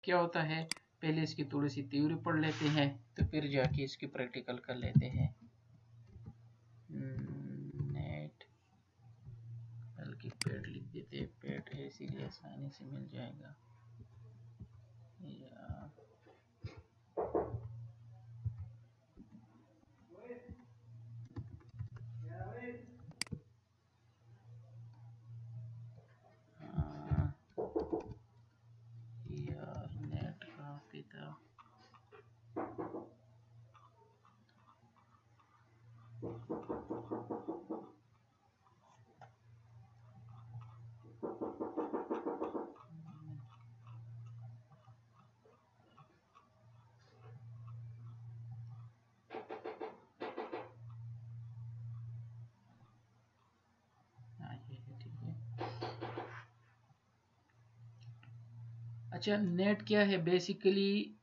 क्या होता है, पहले इसकी थोड़ी सी थ्योरी पढ़ लेते हैं तो फिर जाके इसकी प्रैक्टिकल कर लेते हैं। नेट, बल्कि पेड लिख देते हैं, पेड है इसीलिए आसानी से मिल जाएगा। या यार नेट का पिता, ये है, ठीक है। अच्छा, नेट क्या है बेसिकली,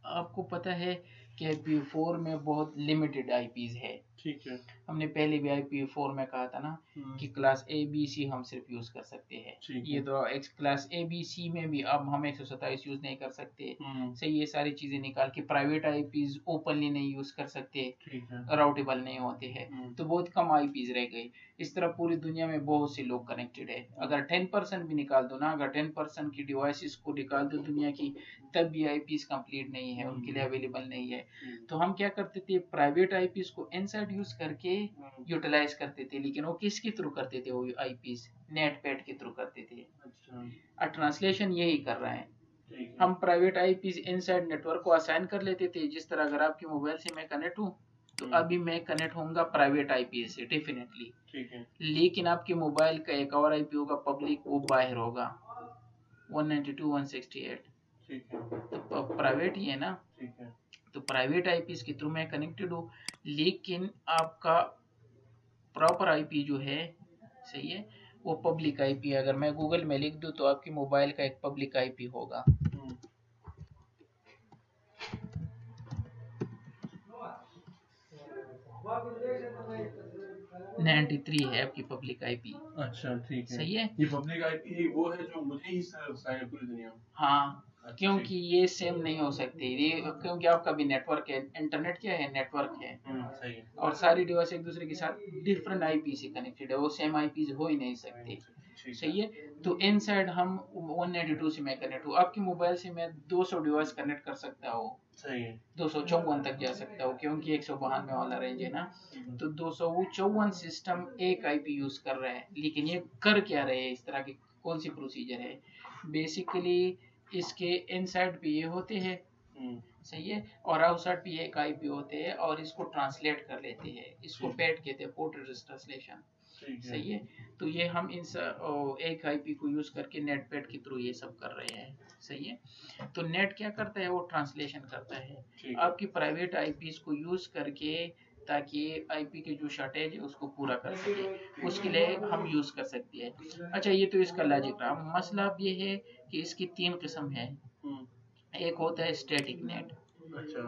आपको पता है कि IPv4 में बहुत लिमिटेड आईपीज है। ठीक है। हमने पहले भी IPv4 में कहा था ना कि क्लास ABC हम सिर्फ यूज कर सकते हैं। ये तो क्लास ABC में भी अब हम 127 यूज नहीं कर सकते। सही, ये सारी चीजें निकाल के प्राइवेट आईपीज ओपनली नहीं यूज कर सकते, राउटेबल नहीं होते हैं, तो बहुत कम आईपीज रह गए। इस तरह पूरी दुनिया में बहुत से लोग कनेक्टेड है। अगर 10% भी निकाल दो ना, अगर 10% की डिवाइसेस को निकाल दो दुनिया की, तब भी आईपीज कंप्लीट नहीं है, उनके लिए अवेलेबल नहीं है। तो हम क्या करते थे, प्राइवेट आईपीज को इनसाइड यूज करके यूटिलाइज करते थे, लेकिन वो किसके थ्रू करते थे, वो आईपीज नेट पैड के थ्रू करते थे। ट्रांसलेशन यही कर रहा है, हम प्राइवेट आईपीज इनसाइड नेटवर्क को असाइन कर लेते थे। जिस तरह अगर आपके मोबाइल से मैं कनेक्ट हूँ तो अभी मैं कनेक्ट होऊंगा प्राइवेट आईपी से डेफिनेटली, लेकिन आपके मोबाइल का एक और आईपी होगा पब्लिक, वो बाहर होगा 192.168, तो प्राइवेट ही है ना। तो प्राइवेट आईपीज के थ्रू मैं कनेक्टेड हूँ, लेकिन आपका प्रॉपर आईपी जो है, सही है, वो पब्लिक आईपी है। अगर मैं गूगल में लिख दूं तो आपके मोबाइल का एक पब्लिक आईपी होगा। 93 है आपकी पब्लिक आईपी। अच्छा, ठीक है। सही है, ये पब्लिक आईपी वो है जो मुझे ही है पूरी दुनिया में। हाँ, क्योंकि ये सेम नहीं हो सकते, ये क्योंकि आपका भी नेटवर्क है, इंटरनेट क्या है, नेटवर्क है। सही है। और सारी डिवाइस एक दूसरे के साथ डिफरेंट आईपी से कनेक्टेड है, वो सेम आईपी हो ही नहीं सकते। सही है, तो इनसाइड हम 192 से मैं कनेक्ट हूँ, आपके मोबाइल से मैं 200 डिवाइस कनेक्ट कर सकता हूँ। सही है, 254 तक जा सकता हूँ, क्योंकि 192 वाला रेंज है ना। तो 254 सिस्टम एक आईपी यूज कर रहे हैं, लेकिन ये कर क्या रहे हैं, इस तरह की कौन सी प्रोसीजर है। बेसिकली इसके इनसाइड पे ये होते हैं, सही है, और आउटसाइड पे एक आईपी होते हैं, और इसको ट्रांसलेट कर लेते हैं, इसको पेट कहते हैं, पोर्ट एड्रेस ट्रांसलेशन। सही है, तो ये हम इन एक आईपी को यूज करके नेट पैड के थ्रू ये सब कर रहे हैं। सही है, तो नेट क्या करता है, वो ट्रांसलेशन करता है आपकी प्राइवेट आईपीज को यूज करके, ताकि आईपी के जो शॉर्टेज है उसको पूरा कर सके, उसके लिए हम यूज कर सकते हैं। अच्छा, ये तो इसका लॉजिक रहा। मसला अब ये है कि इसकी 3 किस्म है। एक होता है स्टैटिक नेट।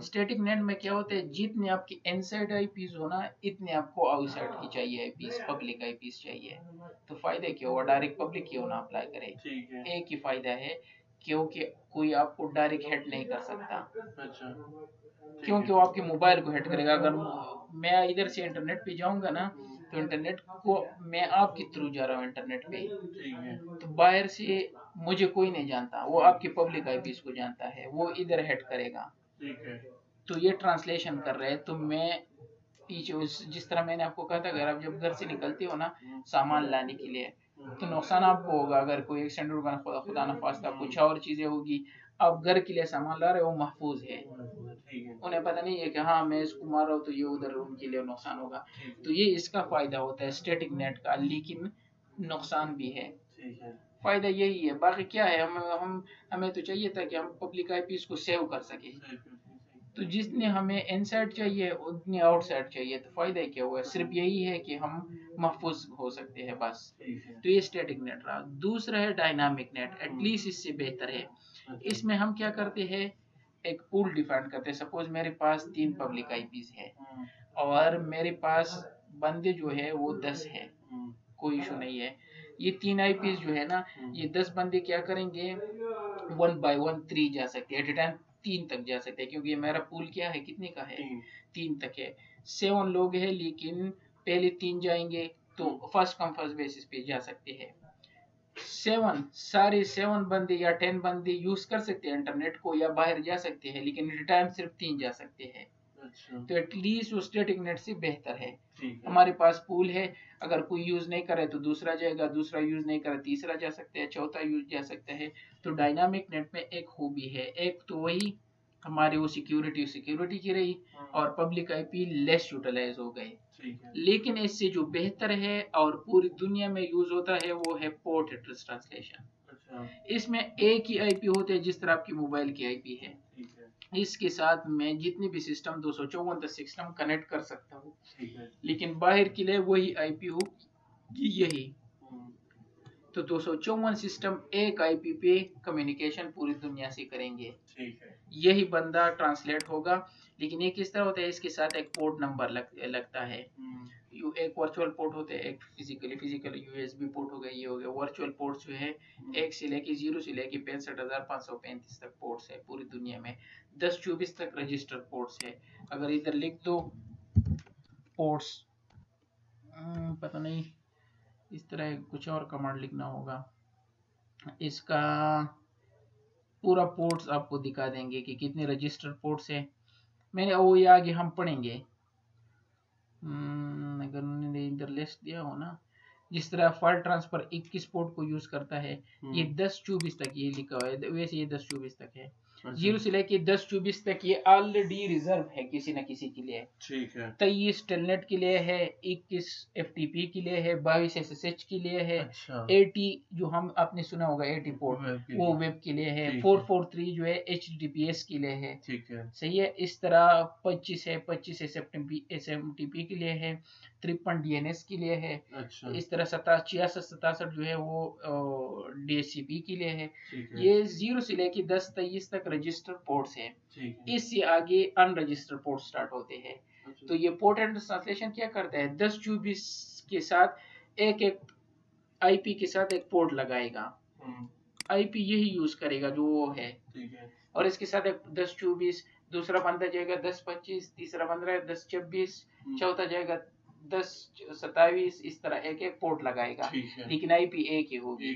स्टैटिक नेट में क्या होता है, जितने आपकी इनसाइड आईपीज हो ना, इतने आपको आउटसाइड की चाहिए आईपीज, पब्लिक आईपीज चाहिए। तो फायदा क्या हुआ, डायरेक्ट पब्लिक क्यों ना अप्लाई करे। एक ही फायदा है, क्योंकि कोई आपको डायरेक्ट हेड नहीं कर सकता। क्योंकि वो आपके मोबाइल को हेड करेगा। अगर मैं इधर से इंटरनेट पे जाऊंगा ना, तो इंटरनेट को मैं आपके थ्रू जा रहा हूँ इंटरनेट पे, तो बाहर से मुझे कोई नहीं जानता, वो आपकी पब्लिक आईपीस को जानता है, वो इधर हेड करेगा। तो ये ट्रांसलेशन कर रहे हैं, तो मैं पीछे उस, जिस तरह मैंने आपको कहा था, अगर आप जब घर से निकलते हो ना सामान लाने के लिए, तो नुकसान आपको होगा। अगर कोई एक्सीडेंट होगा, खुदा न खास्ता कुछ और चीजें होगी, आप घर के लिए सामान ला रहे हो, महफूज है, उन्हें पता नहीं है कि हाँ मैं इसको मार रहा हूँ तो ये उधर उनके लिए नुकसान होगा। तो ये इसका फायदा होता है स्टैटिक नेट का, लेकिन नुकसान भी है। फायदा यही है, बाकी क्या है, हमें तो चाहिए था कि हम पब्लिक आईपीस को सेव कर सके, तो जितने हमें इनसाइड चाहिए उतने आउटसाइड चाहिए, तो फायदा क्या हुआ, सिर्फ यही है कि हम महफूज हो सकते हैं बस। तो ये स्टैटिक नेट रहा। दूसरा है डायनामिक नेट, एटलीस्ट इससे बेहतर है। इसमें हम क्या करते हैं, एक पूल डिफाइन करते हैं। सपोज मेरे पास 3 पब्लिक आईपीज है, और मेरे पास बंदे जो है वो 10 है, कोई इशू नहीं है। ये 3 आईपीज जो है ना, ये 10 बंदे क्या करेंगे, 1 by 1 3 जा सकते हैं, एट ए टाइम 3 तक जा सकते हैं, क्योंकि ये मेरा पूल क्या है, कितने का है, 3 तक है। 7 लोग हैं, लेकिन पहले 3 जाएंगे तो फर्स्ट कम फर्स्ट बेसिस पे जा सकते हैं। 7 बंदे या 10 बंदे यूज कर सकते हैं इंटरनेट को, या बाहर जा सकते हैं, लेकिन एट ए टाइम सिर्फ 3 जा सकते हैं। तो एटलीस्ट वो स्टैटिक नेट से बेहतर है। हमारे पास पूल है, अगर कोई यूज नहीं करे तो दूसरा जाएगा, दूसरा यूज नहीं करे तीसरा जा सकता है, चौथा यूज जा सकता है। तो डायनामिक नेट में एक खूबी है, एक तो वही हमारी वो सिक्योरिटी की रही, और पब्लिक आईपी लेस यूटिलाइज हो गए। लेकिन इससे जो बेहतर है और पूरी दुनिया में यूज होता है वो है पोर्ट एड्रेस ट्रांसलेशन। इसमें एक ही आईपी होते हैं, जिस तरह आपकी मोबाइल की आईपी है। इसके साथ मैं जितने भी सिस्टम 254 सिस्टम कनेक्ट कर सकता हूँ, लेकिन बाहर के लिए वही आईपी हो यही। तो 254 सिस्टम एक आईपी पे कम्युनिकेशन पूरी दुनिया से करेंगे, यही बंदा ट्रांसलेट होगा। लेकिन ये किस तरह होता है, इसके साथ एक पोर्ट नंबर लगता है। एक वर्चुअल पोर्ट होते हैं, एक फिजिकल यूएसबी पोर्ट हो गया, ये हो गया। वर्चुअल पोर्ट जो है 1 से लेके 0 से लेके 65,535 तक पोर्ट्स है पूरी दुनिया में। 1024 तक रजिस्टर पोर्ट्स है। अगर इधर लिख दो पोर्ट्स, पता नहीं, इस तरह कुछ और कमांड लिखना होगा, इसका पूरा पोर्ट्स आपको दिखा देंगे कि कितने रजिस्टर पोर्ट्स है। मैंने वो ये आगे हम पढ़ेंगे, अगर उन्होंने इधर लिस्ट दिया हो ना, जिस तरह फाइल ट्रांसफर 21 पोर्ट को यूज करता है, ये 1024 तक ये लिखा हुआ है, वैसे ये 1024 तक है। 0 से लेके 1024 तक ये ऑलरेडी रिजर्व है किसी न किसी के लिए। ठीक है। 23 टेलनेट के लिए है, 21 एफटीपी के लिए है, 22 एसएसएच के लिए है। अच्छा। 80 जो हम आपने सुना होगा 80 पोर्ट वो वेब के लिए है। 443 जो है एचटीटीपीएस के लिए है। ठीक है, सही है। इस तरह 25 है, 25 एसएमटीपी के लिए है, 53 डीएनएस के लिए है। अच्छा। इस तरह 66 जो है वो डीएचसीपी के लिए है। ये 0 से लेके 10-23 तक रजिस्टर पोर्ट्स है। इससे आगे अनरजिस्टर्ड पोर्ट स्टार्ट होते हैं। अच्छा। तो ये पोर्ट एड्रेस ट्रांसलेशन क्या करता है, 1024 के साथ एक आईपी के साथ एक पोर्ट लगाएगा, आईपी यही यूज करेगा जो वो है। ठीक है। और इसके साथ एक 1024, दूसरा बंदा जाएगा 1025, तीसरा बंदा 1026, चौथा जाएगा 1027, इस तरह एक पोर्ट लगाएगा, लेकिन आईपी एक ही होगी।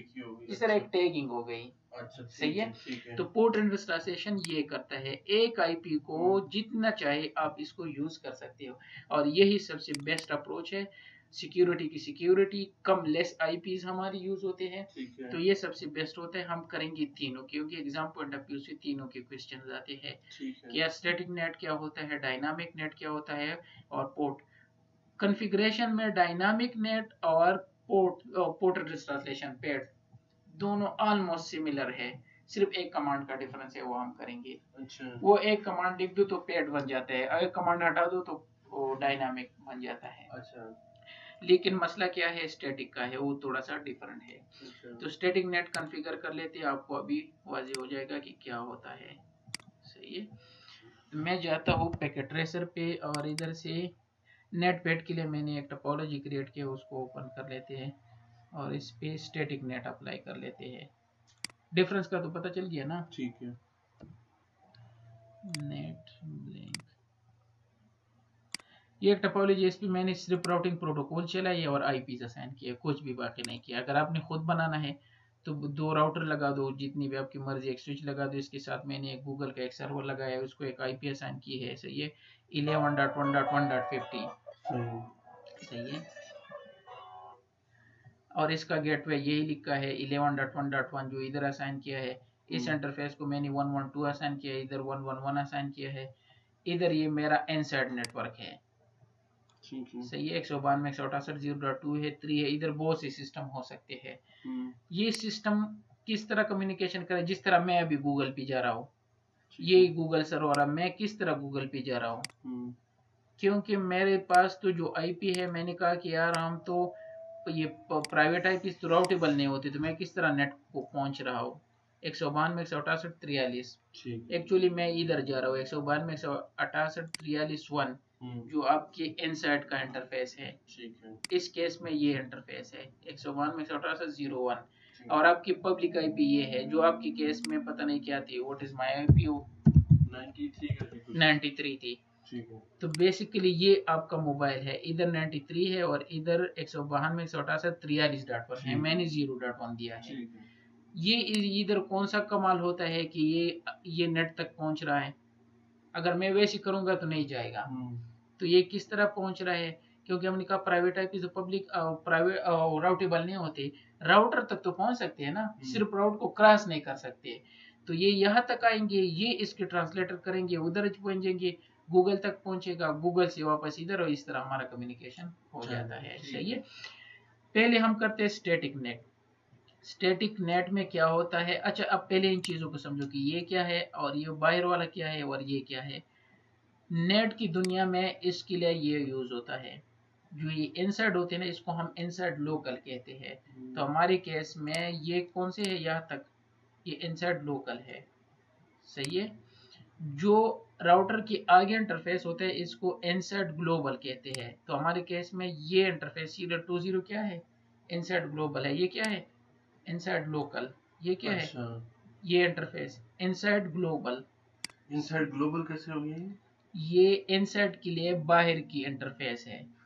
इस तरह एक टैगिंग हो गई। अच्छा, सही है। तो पोर्ट एड्रेस ट्रांसलेशन ये करता है, एक आईपी को जितना चाहे आप इसको यूज कर सकते हो, और यही सबसे बेस्ट अप्रोच है। सिक्योरिटी की सिक्योरिटी कम लेस आईपीज हमारे यूज होते हैं, तो ये सबसे बेस्ट होता है। हम करेंगे तीनों, क्योंकि एग्जाम पॉइंट ऑफ व्यू से तीनों के क्वेश्चन आते हैं। क्या स्टैटिक नेट क्या होता है, डायनामिक नेट क्या होता है, और पोर्ट कॉन्फ़िगरेशन में डायनामिक नेट और पोर्ट एड्रेस ट्रांसलेशन पेड दोनों ऑलमोस्ट सिमिलर है, सिर्फ एक कमांड का डिफरेंस है, वो हम करेंगे। अच्छा। वो एक कमांड लिख दो तो पेड बन जाता है, अगर कमांड हटा दो तो वो डायनामिक बन जाता है। अच्छा। लेकिन मसला क्या है, स्टैटिक का है, वो थोड़ा सा डिफरेंट है। अच्छा। तो स्टैटिक नेट कॉन्फ़िगर कर लेते हैं, आपको अभी वाज़ेह हो जाएगा कि क्या होता है। सही है। तो मैं जाता हूँ पैकेट ट्रेसर पे, और इधर से नेट पैड के लिए मैंने एक टोपोलॉजी क्रिएट किया, उसको ओपन कर लेते हैं, और इस पे स्टैटिक नेट अप्लाई कर लेते हैं। डिफरेंस का तो पता चल गया ना। ठीक है। नेट ब्लैंक, ये एक टोपोलॉजी, इस पे मैंने सिर्फ राउटिंग प्रोटोकॉल चलाई और आईपीज असाइन किया, कुछ भी बाकी नहीं किया। अगर आपने खुद बनाना है तो 2 राउटर लगा दो, जितनी भी आपकी मर्जी, एक स्विच लगा दो, इसके साथ मैंने एक गूगल का एक सर्वर लगाया है, उसको एक आईपी असाइन की है। सही है, 11.1.1.50। सही है। और इसका गेटवे यही लिखा है 11.1.1 जो इधर असाइन किया है। इस इंटरफेस को मैंने 112 असाइन किया है, इधर 111 असाइन किया है। इधर ये मेरा इनसाइड नेटवर्क है। सही है। 192 168 0.2 है, 3 है। इधर बहुत से सिस्टम हो सकते हैं। ये सिस्टम किस तरह कम्युनिकेशन करे, जिस तरह मैं अभी गूगल पे जा रहा हूँ, ये गूगल सर्वर, मैं किस तरह गूगल पे जा रहा हूँ, क्योंकि मेरे पास तो जो आईपी है, मैंने कहा कि यार हम तो ये प्राइवेट आईपी तो राउटेबल नहीं होती, तो मैं किस तरह नेट को पहुंच रहा हूँ। 192 168 43, एक्चुअली मैं इधर जा रहा हूँ 192 168 43 1, जो आपके इनसाइड का इंटरफेस है। इस केस में ये इंटरफेस है 192 168 01। और आपकी पब्लिक आईपी ये है, जो आपके केस में पता नहीं क्या थी, व्हाट इज माय आईपी, 93 करके कुछ। 93 थी। ठीक है। तो बेसिकली ये आपका मोबाइल है, इधर 93 है और इधर 192 में 168 43 डॉट पर है, मैंने 0.1 दिया है। ठीक है। ये इधर कौन सा कमाल होता है कि ये नेट तक पहुंच रहा है। अगर मैं वैसे करूंगा तो नहीं जाएगा। तो ये किस तरह पहुंच रहा है, क्योंकि हमने कहा प्राइवेट आईपी तो पब्लिक प्राइवेट राउटेबल नहीं होते, राउटर तक तो पहुंच सकते हैं ना, सिर्फ राउट को क्रॉस नहीं कर सकते। तो ये यहाँ तक आएंगे, ये इसके ट्रांसलेटर करेंगे, उधर पहुंचेंगे, गूगल तक पहुंचेगा, गूगल से वापस इधर, और इस तरह हमारा कम्युनिकेशन हो जाता है। सही है। पहले हम करते हैं स्टैटिक नेट। स्टैटिक नेट में क्या होता है, अच्छा अब पहले इन चीजों को समझो कि ये क्या है और ये बाहर वाला क्या है और ये क्या है। नेट की दुनिया में इसके लिए ये यूज होता है, जो ये इनसाइड होते हैं ना, इसको हम इनसाइड लोकल कहते हैं। तो हमारे केस में ये कौन से है, यहाँ तक ये इनसाइड लोकल है। सही है। जो राउटर की आगे इंटरफेस होता है इसको इनसाइड ग्लोबल कहते हैं। तो हमारे केस में ये इंटरफेस 020 क्या है, इनसाइड ग्लोबल है। ये क्या है, इनसाइड लोकल। ये क्या है, ये interface inside global. Inside global कैसे हो गया? ये इनसाइड के लिए बाहर की इंटरफेस है,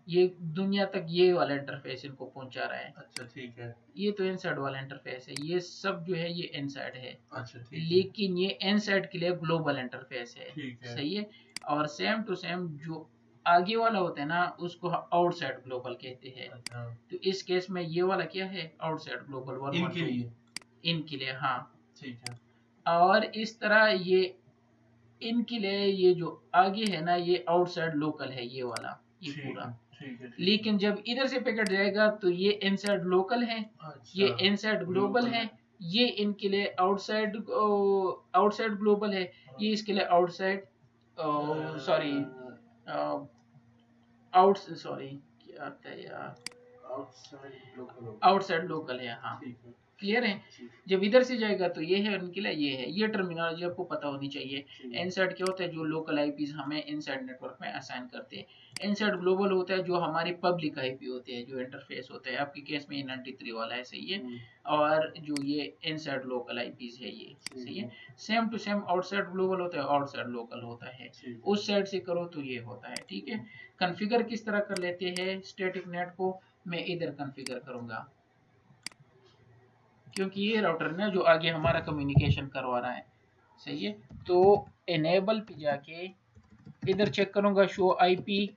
ये दुनिया तक ये वाला इंटरफेस इनको पहुंचा रहा है। अच्छा ठीक है। ये तो इनसाइड वाला इंटरफेस है, ये सब जो है ये इनसाइड है। अच्छा ठीक है। लेकिन ये इनसाइड के लिए ग्लोबल इंटरफेस है। ठीक है। सही है। और सेम टू सेम जो आगे वाला होता है ना, उसको आउटसाइड ग्लोबल कहते हैं। अच्छा। तो इस केस में ये वाला क्या है, आउटसाइड ग्लोबल। इनके लिए, इनके लिए हाँ ठीक है। और इस तरह ये इनके लिए ये जो आगे है ना, ये आउटसाइड लोकल है, ये वाला, ये पूरा। ठीक है। लेकिन जब इधर से पैकेट जाएगा तो ये इनसाइड लोकल है। अच्छा, ये इनसाइड ग्लोबल है। ये इनके लिए आउटसाइड आउटसाइड ग्लोबल है। ये इसके लिए आउटसाइड सॉरी सॉरी क्या आता है यार, आउटसाइड लोकल है। हाँ क्लियर है। जब इधर से जाएगा तो ये है, उनके लिए ये है। ये टर्मिनोलॉजी आपको पता होनी चाहिए। इनसाइड क्या होता है, जो लोकल आईपीज हमें इनसाइड नेटवर्क में असाइन करते हैं। इनसाइड ग्लोबल होता है जो हमारी पब्लिक आईपी होते हैं, जो इंटरफेस होता है। आपके केस में 93 वाला है। सही है। और जो ये इनसाइड लोकल आईपीज है ये। सही है। Same to same outside global होता है, आउटसाइड लोकल होता है। उस साइड से करो तो ये होता है। ठीक है। कॉन्फ़िगर किस तरह कर लेते हैं स्टैटिक नेट को, मैं इधर कॉन्फ़िगर करूंगा, क्योंकि ये राउटर ना जो आगे हमारा कम्युनिकेशन करवा रहा है। सही है। तो इनेबल पे जाके इधर चेक करूंगा, शो आईपी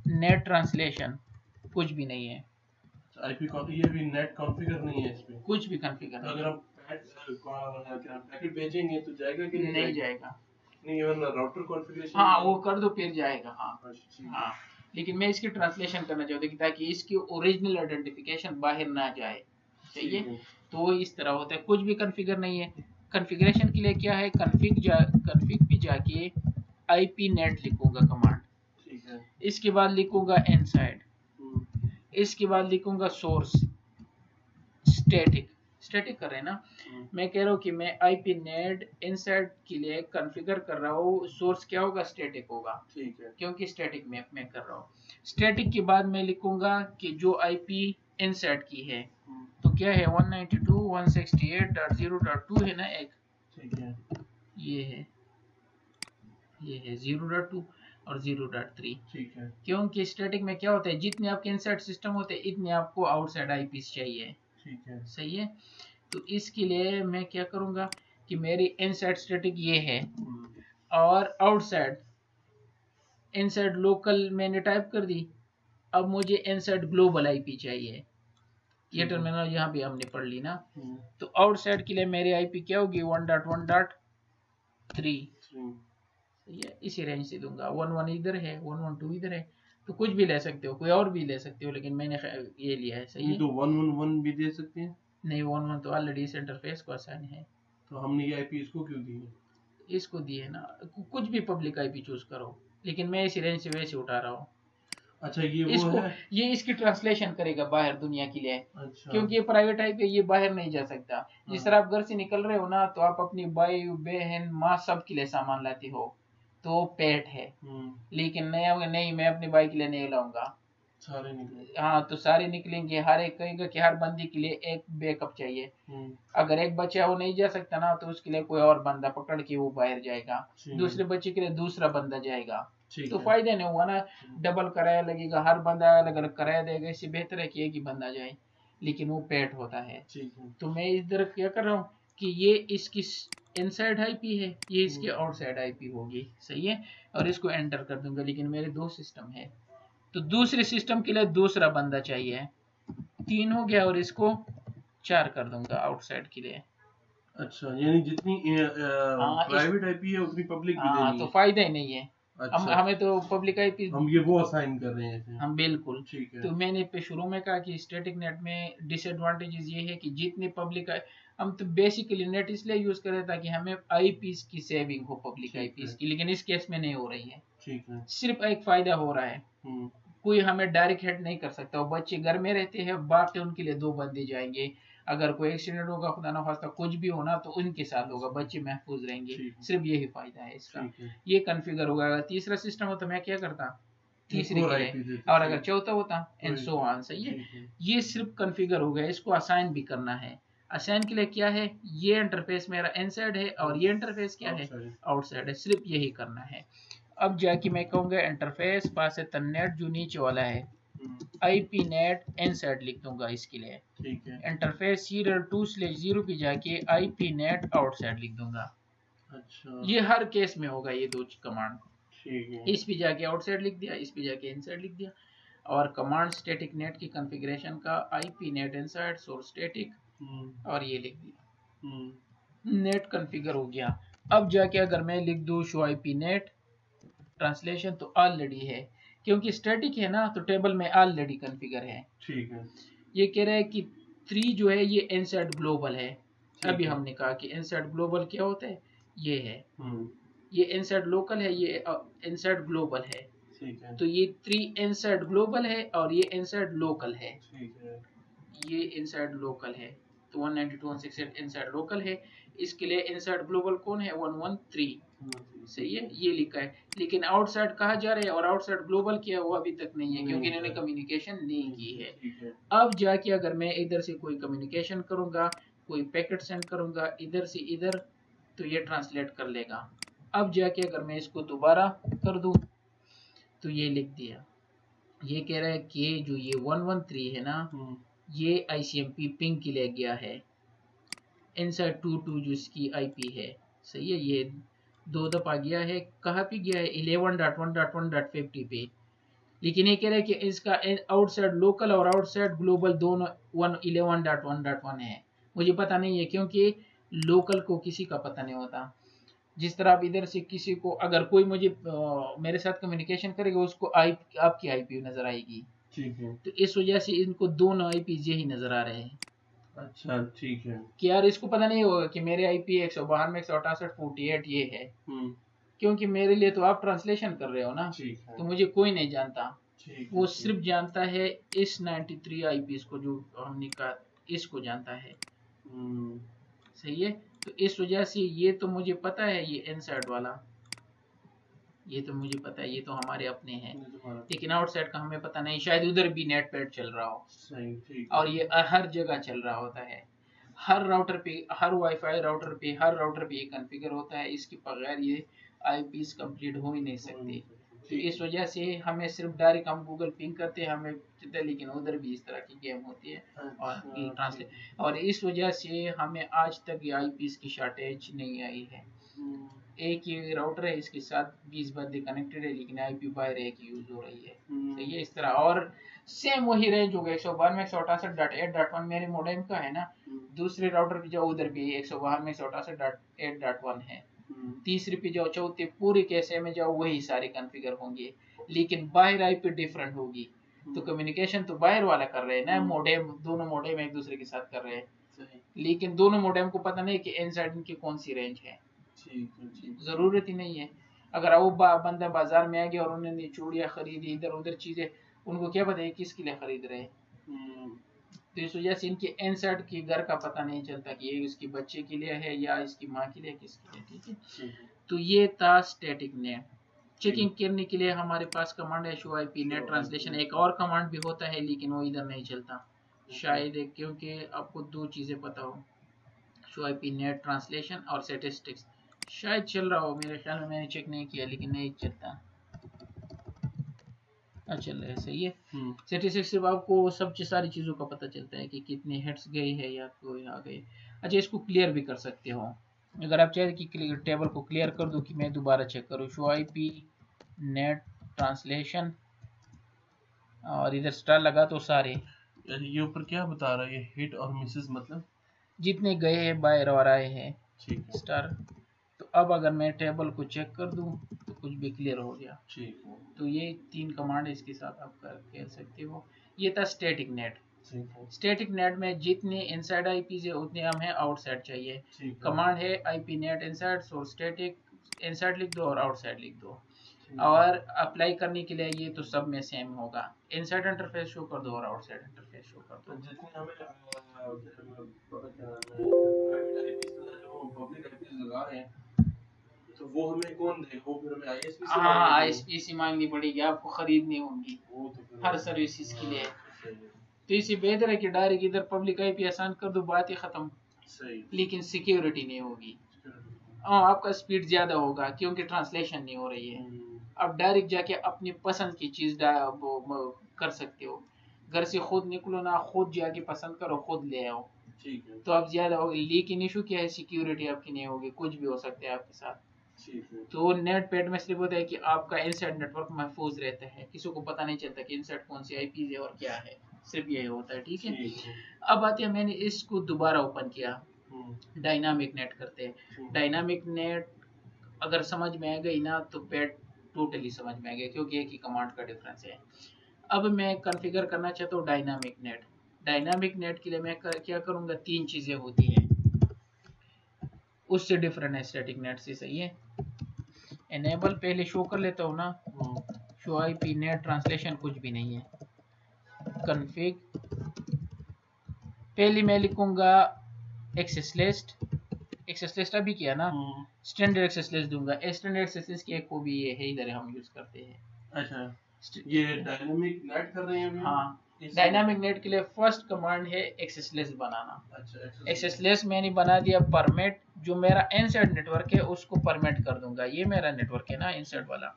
नेट ट्रांसलेशन, कुछ भी नहीं है। आईपी ये भी नेट कॉन्फ़िगर नहीं है इसमें, कुछ भी कॉन्फ़िगर नहीं। अगर हम पैकेट भेजेंगे तो जाएगा कि नहीं जाएगा। नहीं, राउटर कॉन्फ़िगरेशन हाँ वो कर दो फिर जाएगा। हाँ लेकिन मैं इसकी ट्रांसलेशन करना चाहता हूँ ताकि इसकी ओरिजिनल आइडेंटिफिकेशन बाहर ना जाए। सही है। तो इस तरह होता है, कुछ भी कॉन्फ़िगर नहीं है। कॉन्फ़िगरेशन के लिए क्या है, कॉन्फ़िग पे जाके आईपी नेट लिखूंगा कमांड। ठीक है। इसके बाद लिखूंगा इनसाइड, इसके बाद लिखूंगा सोर्स। स्टैटिक कर रहे हैं ना, मैं कह रहा हूँ कि मैं आईपी नेट इनसाइड के लिए कॉन्फ़िगर कर रहा हूँ। सोर्स क्या होगा, स्टैटिक होगा। ठीक है। क्योंकि स्टैटिक मैप में कर रहा हूँ। स्टैटिक के बाद मैं लिखूंगा कि जो आईपी इनसाइड की है, तो क्या है 192.168.0.2 है ना एक। ठीक है। ये है 0.2 और 0.3। ठीक है। क्योंकि स्टैटिक में क्या होता है, जितने आपके इनसाइड सिस्टम होते हैं इतने आपको आउटसाइड आईपीस चाहिए। ठीक है। सही है। तो इसके लिए मैं क्या करूंगा कि मेरी इनसाइड स्टैटिक ये है और आउटसाइड इनसाइड लोकल मैंने टाइप कर दी। अब मुझे इनसाइड ग्लोबल आईपी चाहिए। ये टर्मिनल यहाँ भी हमने पढ़ ली ना। तो आउटसाइड के लिए मेरी आईपी क्या होगी, 1.1.3। इसी रेंज से दूंगा। 11 इधर है, 112 इधर है, तो कुछ भी ले सकते हो, कोई और भी ले सकते हो, लेकिन मैंने ये लिया है। सही है। तो 111 भी दे सकते हैं? नहीं, 11 तो ऑलरेडी इस इंटरफेस को असाइन है। तो हमने ये आईपी इसको क्यों दी है? इसको दी है ना, कुछ भी पब्लिक आईपी चूज करो, लेकिन मैं इसी रेंज से वैसे उठा रहा हूँ। अच्छा ये वो इसको है? ये इसकी ट्रांसलेशन करेगा बाहर दुनिया के लिए। अच्छा। क्योंकि ये प्राइवेट आईपी है, ये बाहर नहीं जा सकता। जिस तरह आप घर से निकल रहे हो ना, तो आप अपनी भाई बहन माँ सब के लिए सामान लाते हो, तो पेट है। लेकिन नहीं मैं अपनी भाई के लिए नहीं लाऊंगा। सारे निकले। हाँ तो सारे निकलेंगे, हर एक कहेगा कि हर बंदे के लिए एक बैकअप चाहिए। अगर एक बच्चा वो नहीं जा सकता ना तो उसके लिए कोई और बंदा पकड़ के वो बाहर जाएगा, दूसरे बच्चे के लिए दूसरा बंदा जाएगा। तो फायदा नहीं हुआ ना, डबल किराया लगेगा, हर बंदा अलग अलग किराया देगा, इससे बेहतर है कि एक ही बंदा जाए, लेकिन वो पेट होता है। तो मैं इधर क्या कर रहा हूँ कि ये इसकी इनसाइड आईपी है, ये इसकी आउटसाइड आईपी होगी, सही है, और इसको एंटर कर दूंगा। लेकिन मेरे दो सिस्टम है, तो दूसरे सिस्टम के लिए दूसरा बंदा चाहिए, 3 हो गया, और इसको 4 कर दूंगा आउटसाइड के लिए। अच्छा, यानी जितनी प्राइवेट आईपी है उतनी पब्लिक भी देनी है। तो फायदा ही नहीं है। अच्छा, हमें तो पब्लिक आईपी हम ये वो असाइन कर रहे हैं। हम बिल्कुल ठीक है। तो मैंने पे शुरू में कहा कि स्टैटिक नेट में डिसएडवांटेजेस ये है कि जितनी पब्लिक है, हम तो बेसिकली नेट इसलिए यूज कर रहे हैं ताकि हमें आईपीस की सेविंग हो, पब्लिक आईपीस की, लेकिन इस केस में नहीं हो रही है। ठीक है। सिर्फ एक फायदा हो रहा है, कोई हमें डायरेक्ट हेड नहीं कर सकता, वो बच्चे घर में रहते हैं, बाकी उनके लिए 2 बंदे जाएंगे, अगर कोई एक्सीडेंट होगा, खुदा ना खास्ता कुछ भी होना तो उनके साथ होगा, बच्चे महफूज रहेंगे, सिर्फ यही फायदा है इसका। ये कॉन्फ़िगर होगा। अगर तीसरा सिस्टम हो तो मैं क्या करता, तीसरे के लिए, और अगर चौथा होता एंड सो ऑन, सही है। ये सिर्फ कॉन्फ़िगर हो गया, इसको असाइन भी करना है। असाइन के लिए क्या है, ये इंटरफेस मेरा इनसाइड है और ये इंटरफेस क्या है, आउटसाइड है, सिर्फ यही करना है। अब जाके मैं कहूंगा इंटरफेस पास है नेट जो नीचे वाला है, आईपी नेट इनसाइड लिख दूंगा इसके लिए। ठीक है। इंटरफेस सीरियल 2/0 पे जाके आईपी नेट आउटसाइड लिख दूंगा। अच्छा, ये हर केस में होगा ये 2 कमांड। ठीक है। इस पे जाके आउटसाइड लिख दिया, इस पे जाके इनसाइड लिख दिया। और कमांड स्टैटिक नेट की कॉन्फ़िगरेशन का IP net inside source static, और ये लिख दिया, नेट कॉन्फ़िगर हो गया। अब जाके अगर मैं लिख दूं शो आईपी नेट ट्रांसलेशन, तो ऑलरेडी है, क्योंकि स्टैटिक है ना, तो टेबल में ऑलरेडी कॉन्फ़िगर है। ठीक है। ये कह रहा है कि 3 जो है ये इनसाइड ग्लोबल है। अभी हमने कहा कि इनसाइड ग्लोबल क्या होता है, ये है, ये इनसाइड लोकल है, ये इनसाइड ग्लोबल है। ठीक है। तो ये 3 इनसाइड ग्लोबल है और ये इनसाइड लोकल है। ठीक है। ये इनसाइड लोकल है, तो 192.168 इनसाइड लोकल है। इसके लिए इनसाइड ग्लोबल कौन है, 113, सही है, ये लिखा है। लेकिन आउटसाइड कहा जा रहा है, और आउटसाइड ग्लोबल किया वो अभी तक नहीं है, क्योंकि इन्होंने कम्युनिकेशन नहीं की है। अब जाके अगर मैं इधर से कोई कम्युनिकेशन करूंगा, कोई पैकेट सेंड करूंगा इधर से इधर, तो ये ट्रांसलेट कर लेगा। अब जाके अगर मैं इसको दोबारा कर दूं, तो ये लिख दिया, ये कह रहा है कि जो ये 113 है ना, ये आईसीएमपी पिंग के लिए गया है, इनसाइड 22 जो इसकी आईपी है, सही है, ये 2 दफा गया है, कहाँ पे गया है, 11.1.1.50 पे। लेकिन ये कह रहा है कि इसका आउटसाइड लोकल और आउटसाइड ग्लोबल दोनों 11.1.1 है। मुझे पता नहीं है, क्योंकि लोकल को किसी का पता नहीं होता। जिस तरह आप इधर से किसी को, अगर कोई मुझे मेरे साथ कम्युनिकेशन करेगा, उसको आपकी आईपी नजर आएगी। ठीक है। तो इस वजह से इनको दोनों आईपी यही नजर आ रहे हैं। अच्छा, ठीक है। कि यार इसको पता नहीं होगा कि मेरे आईपी 192 168 ये है, क्योंकि मेरे लिए तो आप ट्रांसलेशन कर रहे हो ना, तो मुझे कोई नहीं जानता, वो सिर्फ जानता है इस 93 आईपी को, जो हमने कहा इसको जानता है, सही है। तो इस वजह से ये तो मुझे पता है, ये इनसाइड वाला ये तो मुझे पता है, ये तो हमारे अपने हैं, लेकिन आउटसाइड का हमें पता नहीं, शायद उधर भी नेट पैड चल रहा हो। सही, और ये हर जगह चल रहा होता है, हर राउटर पे, हर वाईफाई राउटर पे, हर राउटर पे ये कॉन्फ़िगर होता है, इसके बगैर ये आईपीस कंप्लीट हो ही नहीं सकते। तो इस वजह से हमें सिर्फ डायरेक्ट हम गूगल पिंग करते हैं, हमें पता है, लेकिन उधर भी इस तरह की गेम होती है। और ट्रांसलेट, और इस वजह से हमें आज तक ये आईपीस की शॉर्टेज नहीं आई है। एक ये राउटर है, इसके साथ 20 बंदे कनेक्टेड है, लेकिन आईपी बाहर एक यूज हो रही है, सही है, इस तरह। और सेम वही रेंज हो गया, 192.168.1 मेरे मॉडेम का है ना, दूसरे राउटर पे जाओ उधर भी 192.168.1 है, तीसरे पे जाओ, चौथे, पूरे कैसे में जाओ वही सारे कॉन्फ़िगर होंगे, लेकिन बाहर आईपी डिफरेंट होगी। तो कम्युनिकेशन तो बाहर वाला कर रहे हैं ना, मॉडेम, दोनों मॉडेम एक दूसरे के साथ कर रहे हैं, लेकिन दोनों मॉडेम को पता नहीं कि इनसाइड इनकी कौन सी रेंज है। जरूरत ही नहीं है। अगर वो बंदा बाजार में आ गया और उन्होंने चूड़ियां खरीदी, इधर उधर चीजें, उनको क्या पता है किसके लिए खरीद रहे हैं। तो इस वजह से इनके इनसाइड की घर का पता नहीं चलता कि ये इसकी बच्चे के लिए है या इसकी माँ के लिए, किसके लिए, ठीक है। तो ये था स्टैटिक नेट। चेकिंग करने के लिए हमारे पास कमांड है शो आईपी नेट ट्रांसलेशन। एक और कमांड भी होता है लेकिन वो इधर नहीं चलता शायद, क्योंकि आपको दो चीज़ें पता हो, शो आईपी नेट ट्रांसलेशन और स्टैटिस्टिक्स। शायद चल रहा हो, मेरे ख्याल में मैंने चेक नहीं किया लेकिन नहीं चलता। चल रहा है, सही है। स्टैटिस्टिक्स सिर्फ आपको सब सारी चीज़ों का पता चलता है कि कितने हेड्स गए हैं या कोई आ गए। अच्छा, इसको क्लियर भी कर सकते हो अगर आप चाहे कि टेबल को क्लियर कर दूं कि मैं दोबारा चेक करूं। शो आईपी नेट ट्रांसलेशन और इधर स्टार लगा तो सारे ये ऊपर क्या बता रहा है, ये हिट और मिसेस मतलब जितने गए हैं बाहर और आए हैं, ठीक है स्टार। तो अब अगर मैं टेबल को चेक कर दूं तो कुछ भी क्लियर हो गया। ठीक है, तो ये 3 कमांड इसके साथ आप कर सकते हो। ये था स्टैटिक नेट। स्टैटिक नेट में जितने इनसाइड आईपी है उतने हम हैं आउटसाइड चाहिए। कमांड है IP net inside, so static inside लिख दो और आउटसाइड लिख दो। और अप्लाई करने के लिए ये तो सब में सेम होगा, इनसाइड इंटरफेस शो कर दो और आउटसाइड इंटरफेस शो कर दो। जितने हमें पब्लिक आईपी लगा रहे हैं तो वो हमें कौन देगा, वो फिर हमें आईएसपी से आईएसपी मांगनी पड़ेगी, आपको खरीदनी होंगी हर सर्विसेज के लिए। तो इससे बेहतर है कि डायरेक्ट इधर पब्लिक आईपी आसान कर दो, बात ही खत्म। सही, लेकिन सिक्योरिटी नहीं होगी। आपका स्पीड ज्यादा होगा क्योंकि ट्रांसलेशन नहीं हो रही है। अब डायरेक्ट जाके अपनी पसंद की चीज कर सकते हो, घर से खुद निकलो ना, खुद जाके पसंद करो, खुद ले आओ, ठीक है। तो अब ज्यादा होगी। लेकिन इशू क्या है, सिक्योरिटी आपकी नहीं होगी, कुछ भी हो सकता है आपके साथ। तो नेट पैड में सिर्फ होता है कि आपका इनसाइड नेटवर्क महफूज रहता है, किसी को पता नहीं चलता कि इनसाइड कौन सी आईपी है और क्या है, सिर्फ यही होता है। ठीक है, अब आते हैं, मैंने इसको दोबारा ओपन किया, डायनामिक नेट करते हैं। डायनामिक नेट अगर समझ में आ गई ना तो पैड टोटली समझ में आ गया, क्योंकि एक ही कमांड का डिफरेंस है। अब मैं कॉन्फ़िगर करना चाहता हूँ डायनामिक नेट। डायनामिक नेट के लिए मैं क्या करूँगा, 3 चीज़ें होती हैं, उससे डिफरेंट है स्टैटिक नेट से, सही है। एनेबल पहले शो कर लेता हूँ ना, शो आईपी नेट ट्रांसलेशन कुछ भी नहीं है। कॉन्फ़िग पहले मैं लिखूंगा एक्सेस लिस्ट अभी किया ना, स्टैंडर्ड एक्सेस लिस्ट दूंगा। स्टैंडर्ड एक्सेस लिस्ट की एक को भी ये है, इधर हम यूज करते हैं। अच्छा, ये डायनामिक नेट कर रहे हैं अभी? हाँ, डायनामिक नेट के लिए फर्स्ट कमांड है एक्सेस लिस्ट बनाना। अच्छा, एक्सेस लिस्ट मैंने बना दिया। परमिट, जो मेरा इनसाइड नेटवर्क है उसको परमिट कर दूंगा, ये मेरा नेटवर्क है ना इनसाइड वाला,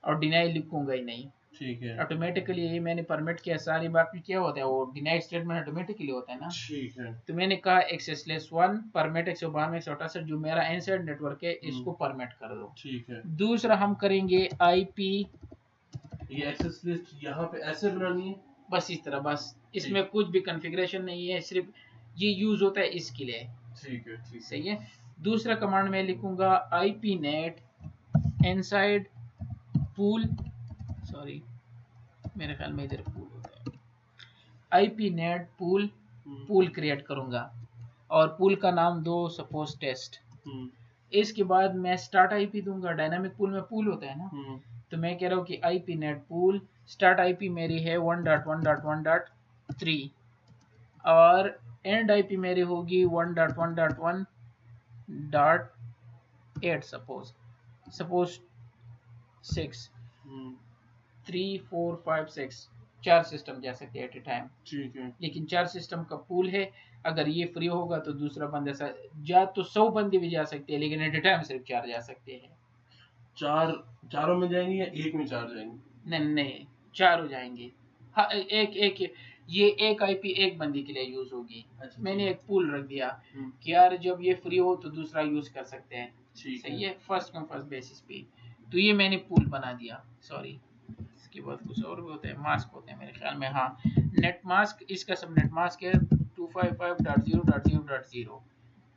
और डिनाई लिखूंगा ही नहीं, ठीक है। ऑटोमेटिकली ये मैंने परमिट किया, सारी बाकी क्या होता है वो डिनाई स्टेटमेंट ऑटोमेटिकली होता है ना, ठीक है। तो मैंने कहा एक्सेस लिस्ट 1 परमिट 192.168 जो मेरा इनसाइड नेटवर्क है इसको परमिट कर दो, ठीक है। दूसरा हम करेंगे आईपी, ये एक्सेस लिस्ट यहाँ पे ऐसे बनानी है, बस इस तरह, बस इसमें कुछ भी कॉन्फ़िगरेशन नहीं है, सिर्फ ये यूज होता है इसके लिए, ठीक है, ठीक, सही है। दूसरा कमांड में लिखूंगा IP net inside pool, sorry मेरे ख्याल में इधर पूल होता है, IP net pool, pool create करूंगा और पूल का नाम दो सपोज टेस्ट। इसके बाद मैं स्टार्ट आईपी दूंगा, डायनामिक पूल में पूल होता है ना, तो मैं कह रहा हूँ कि IP net pool, start IP मेरी है 1.1.1.3 और एंड आईपी मेरी होगी 1.1.1.8 सपोज 6 3 4 5 6 4 सिस्टम जा सकते हैं एट ए टाइम, ठीक है। लेकिन 4 सिस्टम का पूल है, अगर ये फ्री होगा तो दूसरा बंदा जा तो 100 बंदे भी जा सकते हैं, लेकिन एट ए टाइम सिर्फ 4 जा सकते हैं। चारों में जाएंगे या एक में 4 जाएंगे? नहीं, 4 हो जाएंगे। हाँ, एक ये एक आईपी एक बंदी के लिए यूज होगी। अच्छा, मैंने एक पूल रख दिया कि यार जब ये फ्री हो तो दूसरा यूज कर सकते हैं, सही है, फर्स्ट कम फर्स्ट बेसिस पे। तो ये मैंने पूल बना दिया, सॉरी इसके बाद कुछ और भी होता है, मास्क होते हैं मेरे ख्याल में, हाँ नेट मास्क, इसका सब नेट मास्क है 255.0.0.0,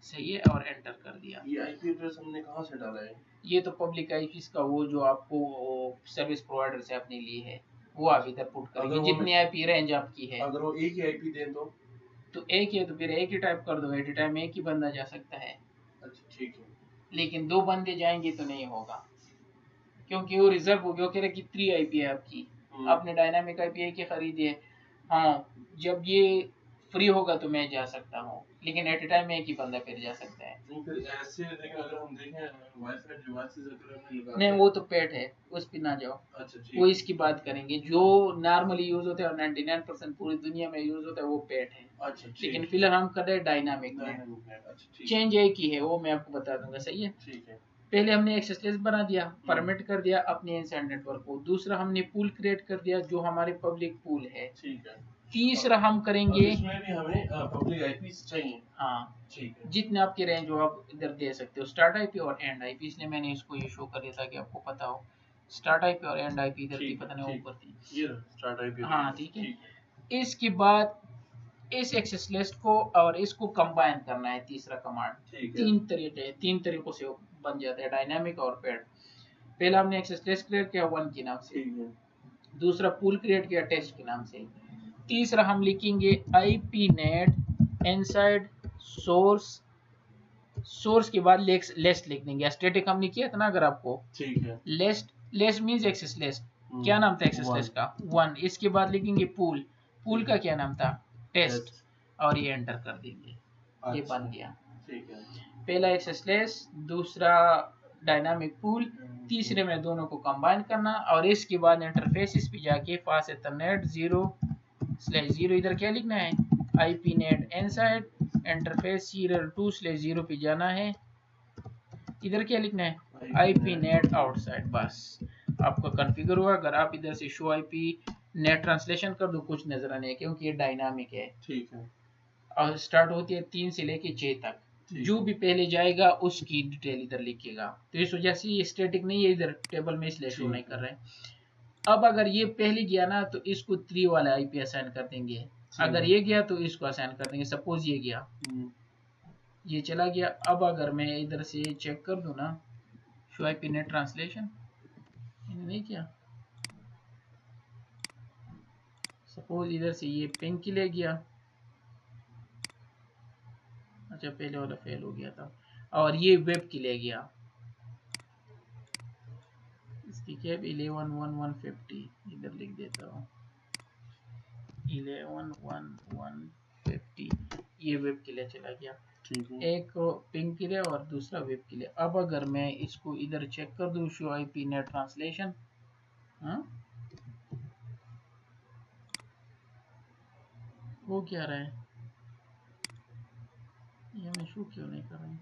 सही है, और एंटर कर दिया। ये आईपी एड्रेस हमने कहाँ से डाला है? ये तो पब्लिक आईपी का वो जो आपको सर्विस प्रोवाइडर से आपने ली है वो आप इधर पुट करेंगे, जितनी आईपी रेंज आपकी है। अगर वो एक ही आईपी दें तो एक ही है तो फिर एक ही टाइप कर दो, एट ए टाइम एक ही बंदा जा सकता है। अच्छा, ठीक है। लेकिन 2 बंदे जाएंगे तो नहीं होगा, क्योंकि वो रिजर्व हो गया, कह रहे कि 3 आईपी है आपकी, आपने डायनामिक आईपी एक ही खरीदी है। हाँ, जब ये फ्री होगा तो मैं जा सकता हूँ, लेकिन एट ए टाइम एक ही बंदा फिर जा सकता है। नहीं फिर ऐसे देखें, अगर हम देखें वाईफाई डिवाइसेस अगर हमने लगा नहीं वो तो पेड है, उस पे ना जाओ। अच्छा वो ठीक इसकी बात करेंगे जो नॉर्मली यूज होता है और 99% पूरी दुनिया में यूज होता है वो पेड है। अच्छा ठीक लेकिन फिलहाल हम कर रहे हैं डायनामिक में। अच्छा ठीक चेंज एक ही है, वो मैं आपको बता दूंगा, सही है। ठीक है पहले हमने एक्सेस लिस्ट बना दिया, परमिट कर दिया अपने इनसाइड नेटवर्क को। दूसरा हमने पूल क्रिएट कर दिया जो हमारे पब्लिक पूल है। ठीक है। तीसरा हम करेंगे, इसमें भी हमें पब्लिक आईपी चाहिए। हाँ ठीक है। जितने आपके रेंज हो आप इधर दे सकते हो, स्टार्ट आईपी और एंड आईपी, इसलिए मैंने इसको ये शो कर दिया ताकि आपको पता हो। स्टार्ट आईपी और एंड आईपी इधर थी, पता नहीं ऊपर थी। ये स्टार्ट आईपी। हाँ ठीक है। इसके बाद इस एक्सेस लिस्ट को और इसको कंबाइन करना है, तीसरा कमांड। तीन तरीकों से बन जाता है, डायनामिक और पेड। पहला हमने एक्सेस लिस्ट क्रिएट किया 1 के नाम से, दूसरा पूल क्रिएट किया टेस्ट के नाम से, तीसरा हम लिखेंगे IP net inside source. Source के बाद लिस्ट लिख देंगे, स्टैटिक हमने किया था ना अगर आपको। ठीक है। List means access list. क्या नाम था एक्सेस लिस्ट का? 1। इसके बाद लिखेंगे पूल। पूल का क्या नाम था? टेस्ट। और ये एंटर कर देंगे। ये बन गया। ठीक है। पहला एक्सेस लिस्ट, दूसरा डायनामिक पूल, तीसरे में दोनों को कंबाइन करना। और इसके बाद इंटरफेस पे जाके फास्ट इथरनेट 0/0 इधर क्या लिखना है? IP net inside interface serial 2/0 पे जाना है। इधर क्या लिखना है? IP net outside. बस आपका कॉन्फ़िगर हुआ। अगर आप इधर से शो आईपी नेट ट्रांसलेशन कर दो कुछ नजर आने, क्योंकि ये डायनामिक है। ठीक है। और स्टार्ट होती है 3 से लेके 6 तक। जो भी पहले जाएगा उसकी डिटेल इधर लिखिएगा। तो इस वजह से ये स्टैटिक नहीं है, इधर टेबल में इसलिए शो नहीं कर रहे हैं। अब अगर ये पहले गया ना तो इसको 3 वाला आईपी असाइन कर देंगे। अगर ये गया तो इसको असाइन कर देंगे। सपोज ये गया, ये चला गया। अब अगर मैं इधर से चेक कर दूं ना, शो आईपी नेट ट्रांसलेशन नहीं किया, सपोज इधर से ये पिंग के लिए गया। अच्छा पहले वाला फेल हो गया था। और ये वेब के लिए गया, इसकी कैप 111150 इधर लिख देता हूँ, 111150। ये वेब के लिए चला गया। ठीक है। एक पिंग के लिए और दूसरा वेब के लिए। अब अगर मैं इसको इधर चेक कर दूं, शो आईपी नेट ट्रांसलेशन, वो क्या रहा है? ये मैं शो क्यों नहीं कर रहा हूँ?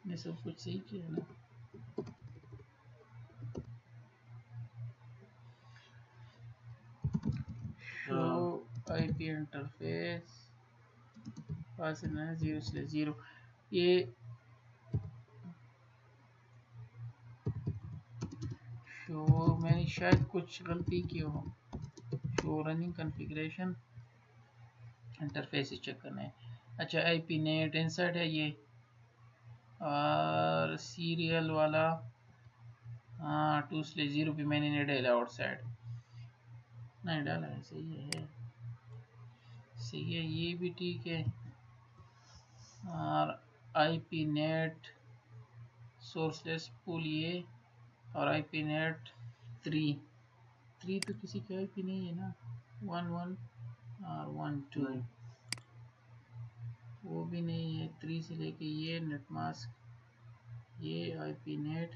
मैं सब कुछ सही किया ना। Show IP interface 0/0। ये शो मैंने शायद कुछ गलती की हो। Show running configuration interface check करना है। अच्छा आईपी नेट इनसाइड है ये, और सीरियल वाला 2/0 पे मैंने नहीं डाला, आउटसाइड नहीं डाला है। सही है, सही है, ये भी ठीक है। और आईपी नेट सोर्सलेस पूल ये, और आईपी नेट 3 तो किसी का आईपी नहीं है ना। 11 और 12 वो भी नहीं है। 3 से लेके ये नेट मास्क, ये आईपी नेट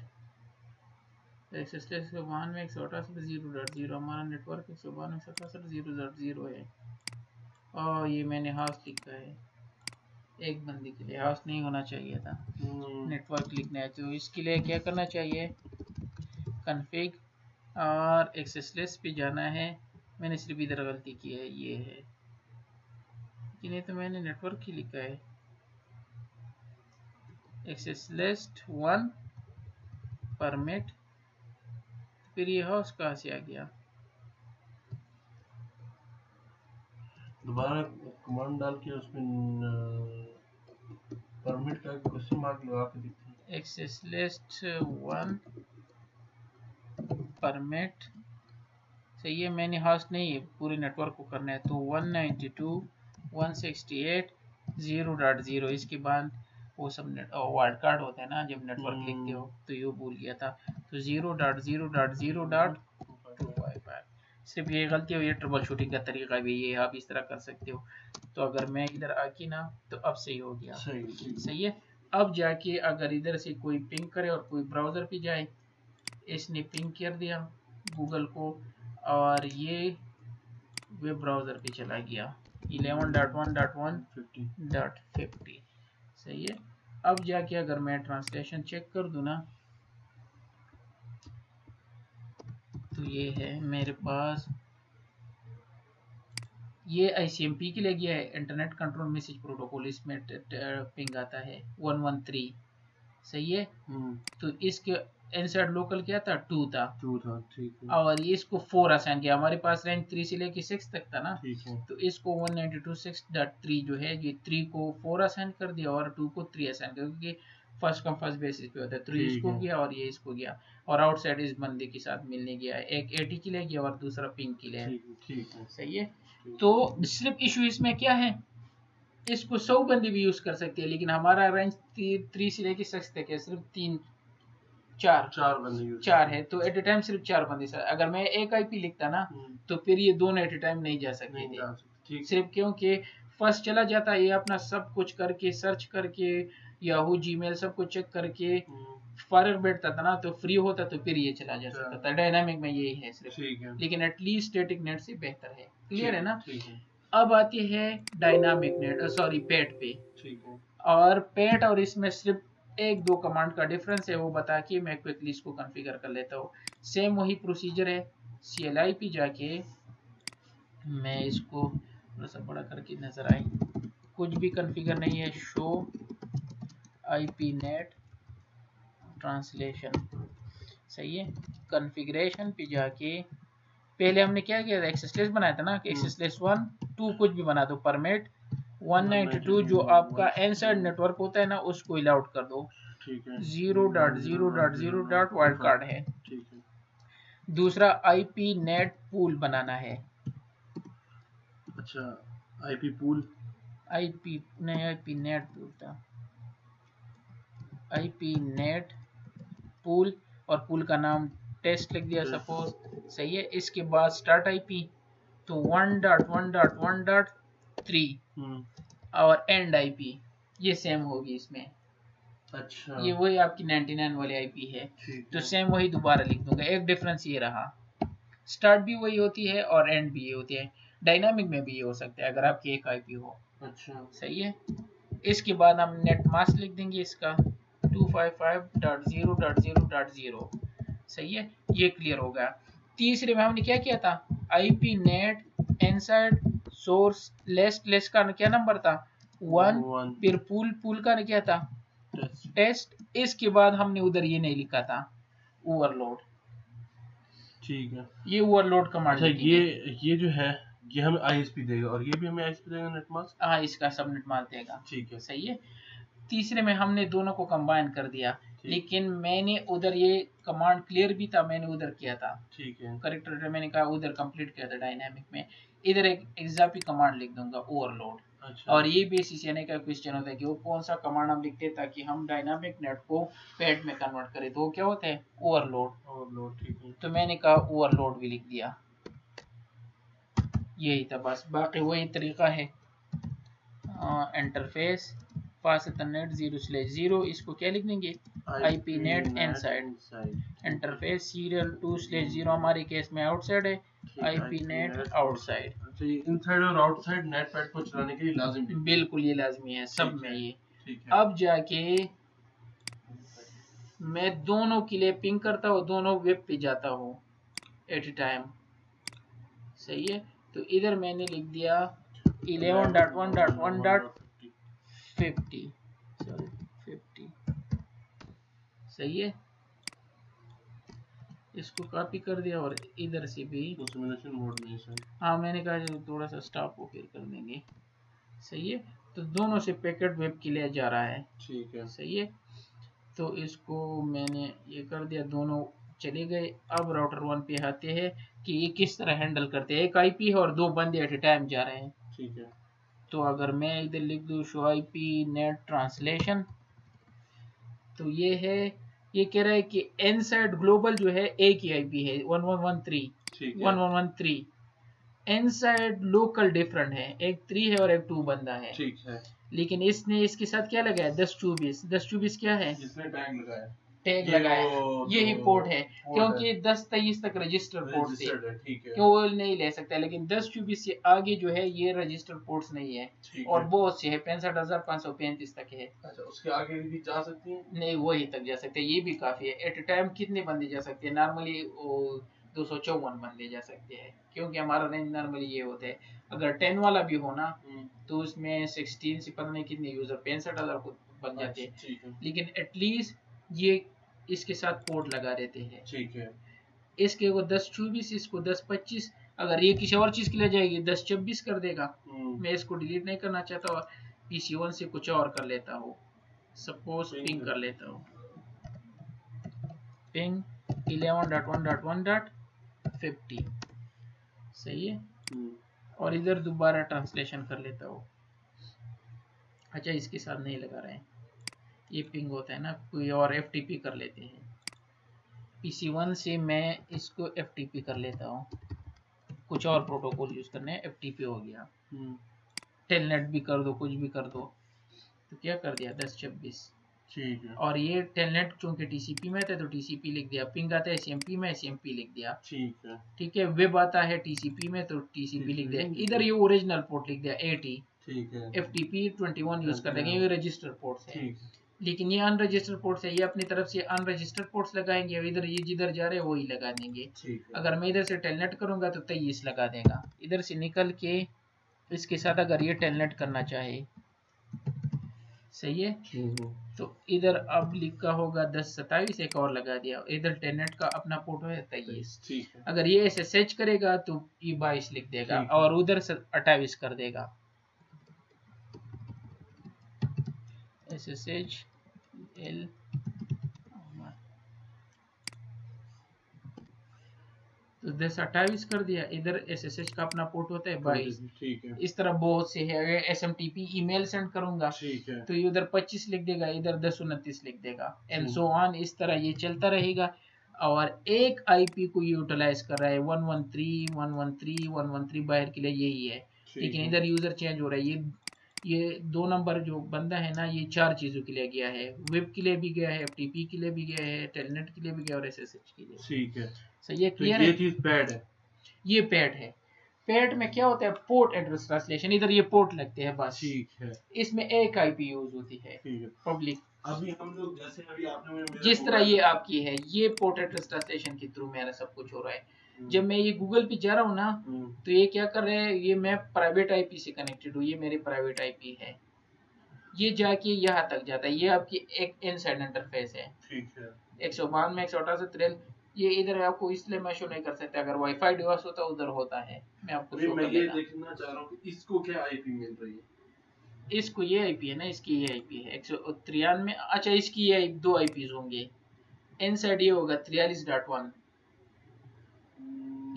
एक्सेस लिस्ट 192.168.0.0। हमारा नेटवर्क 192.168.0.0 है। और ये मैंने हाउस लिखा है, एक बंदी के लिए हाउस नहीं होना चाहिए था, नेटवर्क लिखना है। तो इसके लिए क्या करना चाहिए? कॉन्फ़िग और एक्सेस लिस्ट पे जाना है। मैंने सिर्फ इधर गलती की है, ये है कि नहीं तो मैंने नेटवर्क ही लिखा है। एक्सेस लिस्ट 1 परमिट, फिर ये हाउस कहाँ से आ गया? दोबारा कमांड डाल के उसमें परमिट का क्वेश्चन मार्क लगा के देखते हैं। एक्सेस लिस्ट 1 परमिट, सही है। मैंने हाउस नहीं है, पूरे नेटवर्क को करना है। तो 192.168.0.0। इसके बाद वो सब वाइल्ड कार्ड होता है ना जब नेटवर्क लिखते हो, तो ये भूल गया था। तो 0.0.0.255। सिर्फ ये गलती हो, ये ट्रबल शूटिंग का तरीका भी ये आप इस तरह कर सकते हो। तो अगर मैं इधर आके ना तो अब सही हो गया। सही है। अब जाके अगर इधर से कोई पिंग करे और कोई ब्राउजर पे जाए, इसने पिंग कर दिया गूगल को और ये वेब ब्राउजर पे चला गया 11.1.1.50। सही है। अब जाके अगर मैं ट्रांसलेशन चेक कर दूं ना तो ये है मेरे पास, ये ICMP के लिए गया है, इंटरनेट कंट्रोल मैसेज प्रोटोकॉल, इसमें पिंग आता है 113। सही है। तो इसके इनसाइड लोकल क्या था, 2 था। ठीक है। और ये इसको 4 असाइन किया, हमारे पास रेंज 3 से लेके 6 तक था ना। ठीक है। तो इसको 192.6.3 जो है ये 3 को 4 असाइन कर दिया और 2 को 3 असाइन कर, क्योंकि फर्स्ट कम फर्स्ट बेसिस पे होता है। 3 इसको गया और ये इसको गया, और आउटसाइड इस बंदे के साथ मिलने गया है, एक 80 के लिए गया और दूसरा पिंग के लिए। ठीक है। सही है। तो सिर्फ इशू इसमें क्या है, इसको 100 बंदे भी यूज कर सकते हैं, लेकिन हमारा रेंज 3 से लेके 6 तक है, सिर्फ 4 बंदे यूज 4 है, तो एट ए टाइम सिर्फ 4 बंदे। अगर मैं एक IP लिखता ना तो फिर ये दोनों एट ए टाइम नहीं जा सकते थे, सिर्फ क्योंकि फर्स्ट चला जाता ये अपना सब कुछ करके सर्च करके याहू जीमेल सब कुछ चेक करके फॉरवर्ड बैठता था ना, तो फ्री होता तो फिर ये चला जा सकता था। डायनामिक में यही है सिर्फ, लेकिन एटलीस्ट स्टैटिक नेट से बेहतर है। क्लियर है ना। अब आती है डायनामिक नेट, सॉरी पेट पे। और पेट और इसमें सिर्फ 1-2 कमांड का डिफरेंस है, वो बता के मैं क्विकली इसको कॉन्फ़िगर कर लेता हूँ। सेम वही प्रोसीजर है, CLI पे जाके मैं इसको थोड़ा सा बड़ा करके नजर आए, कुछ भी कॉन्फ़िगर नहीं है, शो IP नेट ट्रांसलेशन। सही है। कॉन्फ़िगरेशन पे जाके पहले हमने क्या किया था, एक्सेस बनाया था ना कि एक्सेस 1 2 कुछ भी बना दो, परमिट 192 जो आपका इनसाइड नेटवर्क होता है ना उसको अलाउड कर दो। 0.0.0. वाइल्ड कार्ड है। दूसरा IP नेट पूल बनाना है। अच्छा, IP पूल, IP नहीं, IP नेट पूल था, IP नेट पूल, और पूल का नाम टेस्ट लिख दिया सपोज। सही है। इसके बाद स्टार्ट IP तो 1.1.1.3 और एंड IP ये सेम होगी इसमें। अच्छा, ये वही आपकी 99 वाली IP है, तो सेम वही दोबारा लिख दूंगा, एक डिफरेंस ये रहा, स्टार्ट भी वही होती है और एंड भी ये होती है। डायनामिक में भी ये हो सकता है अगर आपकी एक IP हो। अच्छा, सही है। इसके बाद हम नेट मास्क लिख देंगे इसका 255.0.0.0। सही है। ये क्लियर होगा। तीसरे में हमने क्या किया था, IP net inside source less का क्या नंबर था 1, फिर पूल का क्या था टेस्ट। इसके बाद हमने उधर ये नहीं लिखा था ओवरलोड। ठीक है, ये ओवरलोड कमांड। अच्छा, ये जो है ये हमें ISP देगा और ये भी हमें ISP देगा नेटमास्क। हाँ, इसका सब नेटमास्क देगा। ठीक है। सही है। तीसरे में हमने दोनों को कंबाइन कर दिया, लेकिन मैंने उधर ये कमांड क्लियर भी था, मैंने उधर किया था। ठीक है। करेक्टर मैंने कहा उधर कंप्लीट किया था डायनामिक में। इधर एक एग्जाम्पल कमांड लिख दूंगा ओवरलोड। अच्छा। और ये बेसिस यानी का क्वेश्चन होता है कि वो कौन सा कमांड हम लिखते हैं ताकि हम डायनामिक नेट को पेट में कन्वर्ट करें, तो वो क्या होता है ओवरलोड। ठीक है। तो मैंने कहा ओवरलोड भी लिख दिया, यही था बस, बाकी वही तरीका है। इंटरफेस पास नेट 0/0, इसको क्या लिख देंगे IP net inside. Interface serial 2/0 हमारे केस में आउटसाइड है, IP नेट आउटसाइड। अच्छा, ये इनसाइड और आउटसाइड नेट पैड को चलाने के लिए लाजिम है। बिल्कुल, ये लाजमी है सब में ये। अब जाके मैं दोनों के लिए पिंग करता हूँ, दोनों वेब पे जाता हूँ एट ए टाइम। सही है। तो इधर मैंने लिख दिया 11.1.1.50 50। सही है। इसको कॉपी कर दिया और इधर से भी सिमुलेशन मोड में है। हाँ, मैंने कहा थोड़ा सा स्टॉप को फिर कर देंगे। सही है। तो दोनों से पैकेट वेब के लिए जा रहा है। ठीक है। सही है। तो इसको मैंने ये कर दिया, दोनों चले गए। अब राउटर 1 पे आते हैं कि ये किस तरह हैंडल करते हैं। एक IP है और 2 बंदे एट ए टाइम जा रहे हैं। ठीक है। तो अगर मैं इधर लिख दूं शो IP नेट ट्रांसलेशन, तो ये है, ये कह रहा है कि इनसाइड ग्लोबल जो है एक ही IP है 1113। 1113 इनसाइड लोकल डिफरेंट है, एक 3 है और एक 2 बंदा है। ठीक है। लेकिन इसने इसके साथ क्या लगाया 10-24 क्या है, इसने टैग लगाया, यही पोर्ट है क्योंकि 10-23 तक रजिस्टर पोर्ट थे, ठीक है। क्यों वो नहीं ले सकता, लेकिन 10-24 से आगे जो है ये रजिस्टर पोर्ट्स नहीं है और बहुत से है 65,535 तक है। अच्छा, उसके आगे भी जा सकती है? नहीं, वही तक जा सकते हैं, ये भी काफी है। एट ए टाइम कितने बंदे जा सकते हैं नॉर्मली, 254 बंदे जा सकते हैं, क्योंकि हमारा रेंज नॉर्मली ये होता है। अगर 10 वाला भी हो ना तो उसमें 16 से पता नहीं कितने यूजर 65,000 को बन जाते हैं, लेकिन एटलीस्ट ये इसके साथ पोर्ट लगा देते हैं। ठीक है। इसके वो 10-24, इसको 10-25, अगर ये किसी और चीज के लिए जाएगी 10-26 कर देगा। मैं इसको डिलीट नहीं करना चाहता और PC1 से कुछ और कर लेता हूँ, सपोज पिंग कर लेता हूँ, पिंग 11.1.1.50 सही है। और इधर दोबारा ट्रांसलेशन कर लेता हूँ। अच्छा, इसके साथ नहीं लगा रहे हैं, ये पिंग होता है ना, कोई और FTP कर लेते हैं। PC1 से मैं इसको FTP कर लेता हूँ, कुछ और प्रोटोकॉल यूज करने हैं, FTP हो गया। टेलनेट भी कर दो, कुछ भी कर दो, तो क्या कर दिया 10-26। ठीक है। और ये टेलनेट चूंकि TCP में था तो TCP लिख दिया, पिंग आता है SMP में SMP लिख दिया। ठीक है। वेब आता है TCP में तो TCP लिख दिया। इधर ये ओरिजिनल पोर्ट लिख दिया 80। ठीक है। FTP 21 यूज कर देंगे, ये रजिस्टर पोर्ट्स है। लेकिन ये अनरजिस्टर्ड पोर्ट्स है, ये अपनी तरफ से अनरजिस्टर्ड पोर्ट्स लगाएंगे, इधर ये जिधर जा रहे हैं वही लगा देंगे। अगर मैं इधर से टेलनेट करूंगा तो 23 लगा देगा। इधर से निकल के इसके साथ अगर ये टेलनेट करना चाहे, सही है, तो इधर अब लिखा होगा 10-27, एक और लगा दिया। इधर टेलनेट का अपना पोर्ट है 23। अगर ये SSH करेगा तो ये 22 लिख देगा और उधर से 28 कर देगा। SSH L तो 10-28 कर दिया। इधर SSH का अपना पोर्ट होता है 22। ठीक है। इस तरह बहुत से है। SMTP ईमेल सेंड करूंगा तो ये उधर 25 लिख देगा, इधर 10-29 लिख देगा, एंड सो ऑन। इस तरह ये चलता रहेगा। और एक IP को यूटिलाइज कर रहा है 113 बाहर के लिए यही है, लेकिन इधर यूजर चेंज हो रहा है। ये 2 नंबर जो बंदा है ना, ये 4 चीजों के लिए गया है, वेब के लिए भी गया है, FTP के लिए भी गया है, टेलनेट के लिए भी गया और SSH के लिए। ठीक है। सही है, क्लियर है। ये चीज पैड है, ये पैड है। पैड में क्या होता है, पोर्ट एड्रेस ट्रांसलेशन, इधर ये पोर्ट लगते हैं बस। ठीक है। इसमें एक IP यूज होती है, पब्लिक। अभी हम लोग जैसे अभी आपने जिस तरह ये आपकी है, ये पोर्ट एड्रेस ट्रांसलेशन के थ्रू मेरा सब कुछ हो रहा है। जब मैं ये गूगल पे जा रहा हूँ ना, तो ये क्या कर रहे हैं, ये मैं प्राइवेट IP से कनेक्टेड हूँ, ये मेरी प्राइवेट IP है, ये जाके यहाँ तक जाता है। ये आपकी एक इनसाइड इंटरफेस है। ठीक है। 192 168 ये इधर आपको इसलिए मैं शो नहीं कर सकता, अगर वाईफाई डिवाइस होता उधर होता है, मैं आपको शो कर देगा। मैं देखना चाह रहा हूँ कि इसको क्या IP मिल रही है। इसको ये IP है ना, इसकी ये IP है 193। अच्छा, इसकी ये 2 IPs होंगे, इनसाइड ये होगा 43.1,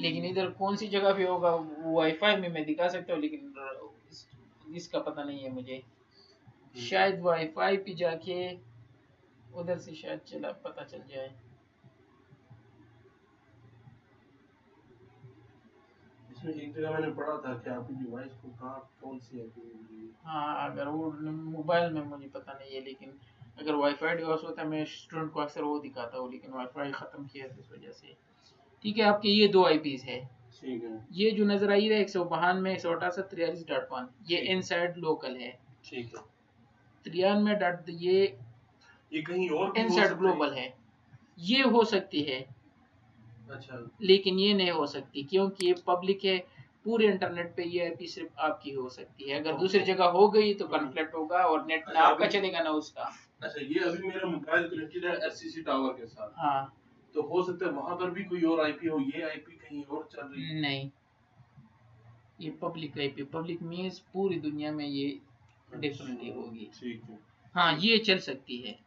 लेकिन इधर कौन सी जगह पे होगा वाईफाई में मैं दिखा सकता हूँ, लेकिन इसका पता नहीं है मुझे। शायद वाईफाई पे जाके उधर से शायद चला पता चल जाए। एक जगह मैंने पढ़ा था कि आपकी डिवाइस को कहाँ कौन सी IP मिल रही है। हाँ, अगर वो मोबाइल में मुझे पता नहीं है, लेकिन अगर वाईफाई डिवाइस होता है मैं स्टूडेंट को अक्सर वो दिखाता हूँ, लेकिन वाईफाई खत्म किया है इस वजह से। ठीक है, आपके ये 2 IPs है। ठीक है। ये जो नजर आई रहा है 192 168 43.1, ये इनसाइड लोकल है। ठीक है। 93 ये कहीं और इनसाइड ग्लोबल है। ये हो सकती है, अच्छा, लेकिन ये नहीं हो सकती क्योंकि ये पब्लिक है। पूरे इंटरनेट पे ये IP सिर्फ आपकी हो सकती है, अगर दूसरी जगह हो गई तो कॉन्फ्लिक्ट होगा और नेट ना आपका चलेगा ना उसका। अच्छा, ये अभी मेरा मोबाइल कनेक्टेड है SCC टावर के साथ। हाँ, तो हो सकता है वहां पर भी कोई और IP हो, ये IP कहीं और चल रही है। नहीं, ये पब्लिक IP, पब्लिक मींस पूरी दुनिया में ये डिफरेंटली होगी। ठीक है। हाँ, ये चल सकती है।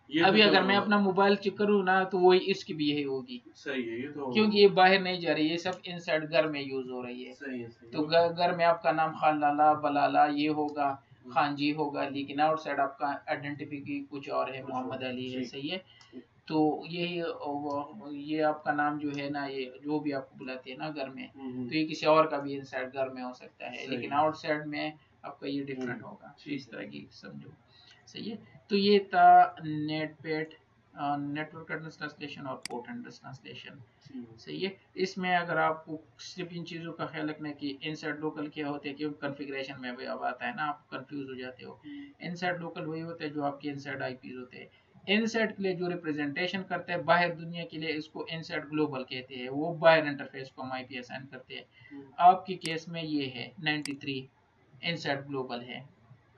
अभी तो अगर मैं अपना मोबाइल चेक करूँ ना तो वही इसकी भी यही होगी। सही है, ये तो क्योंकि ये बाहर नहीं जा रही, ये सब इनसाइड घर में यूज हो रही है। सही है। तो घर में आपका नाम खान लाला बलाला ये होगा, खान जी होगा, लेकिन आउटसाइड आपका आइडेंटिटी कुछ और है, मोहम्मद अली है। सही है। तो ये आपका नाम जो है ना, ये जो भी आपको बुलाते हैं ना घर में, तो ये किसी और का भी इनसाइड घर में हो सकता है, लेकिन आउटसाइड में आपका ये डिफरेंट होगा। तो इस तरह की समझो, सही है। तो ये था नेटपेड, नेटवर्क एड्रेस ट्रांसलेशन और पोर्ट एड्रेस ट्रांसलेशन, सही है। इसमें अगर आपको सिर्फ इन चीज़ों का ख्याल रखना है कि इनसाइड लोकल क्या होते हैं, क्योंकि कॉन्फ़िगरेशन में भी अब आता है ना, आप कंफ्यूज हो जाते हो। इनसाइड लोकल वही होते हैं जो आपके इनसाइड आईपीज होते हैं। इनसाइड के लिए जो रिप्रेजेंटेशन करते हैं बाहर दुनिया के लिए, इसको इनसाइड ग्लोबल कहते हैं, वो बाहर इंटरफेस को हम आईपी असाइन करते हैं। आपके केस में ये है 93 इनसाइड ग्लोबल है,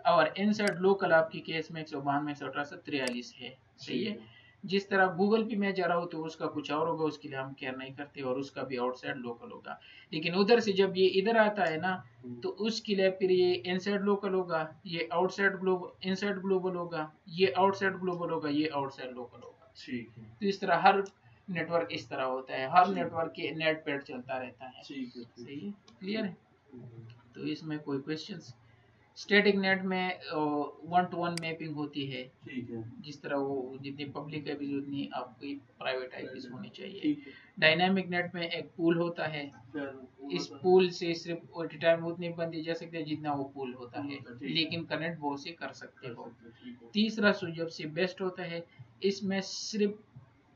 और इनसाइड लोकल आपकी केस में 192 118 है, सही है। जिस तरह गूगल पे मैं जा रहा हूँ तो उसका कुछ और होगा, उसके लिए हम केयर नहीं करते, और उसका भी आउटसाइड लोकल होगा। लेकिन उधर से जब ये इधर आता है ना, तो उसके लिए फिर ये इनसाइड लोकल होगा, ये आउटसाइड ग्लोबल, इनसाइड ग्लोबल होगा, ये आउटसाइड ग्लोबल होगा, ये आउटसाइड लोकल होगा। ठीक है। तो इस तरह हर नेटवर्क इस तरह होता है, हर नेटवर्क के नेट पैड चलता रहता है। सही है, क्लियर है। तो इसमें कोई क्वेश्चंस? स्टैटिक नेट में 1-to-1 मैपिंग होती है, ठीक है। जिस तरह वो जितनी पब्लिक है उतनी आपकी प्राइवेट आईपीज होनी चाहिए। डायनामिक नेट में एक पूल होता है, इस पूल से सिर्फ एट टाइम उतनी बंदी जा सकते हैं जितना वो पूल होता है, लेकिन कनेक्ट बहुत से कर सकते हो। तीसरा सुजब से बेस्ट होता है, इसमें सिर्फ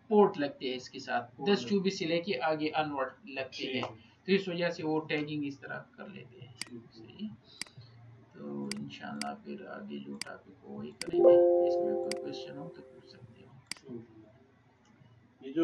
पोर्ट लगते हैं, इसके साथ 10 टूबी से लेके आगे अनवर्ड लगते हैं, तो इस वजह से वो टैगिंग इस तरह कर लेते हैं। सही। तो इंशाल्लाह फिर आगे जो टॉपिक हो वही करेंगे। इसमें कोई क्वेश्चन हो तो पूछ सकते हो। ये जो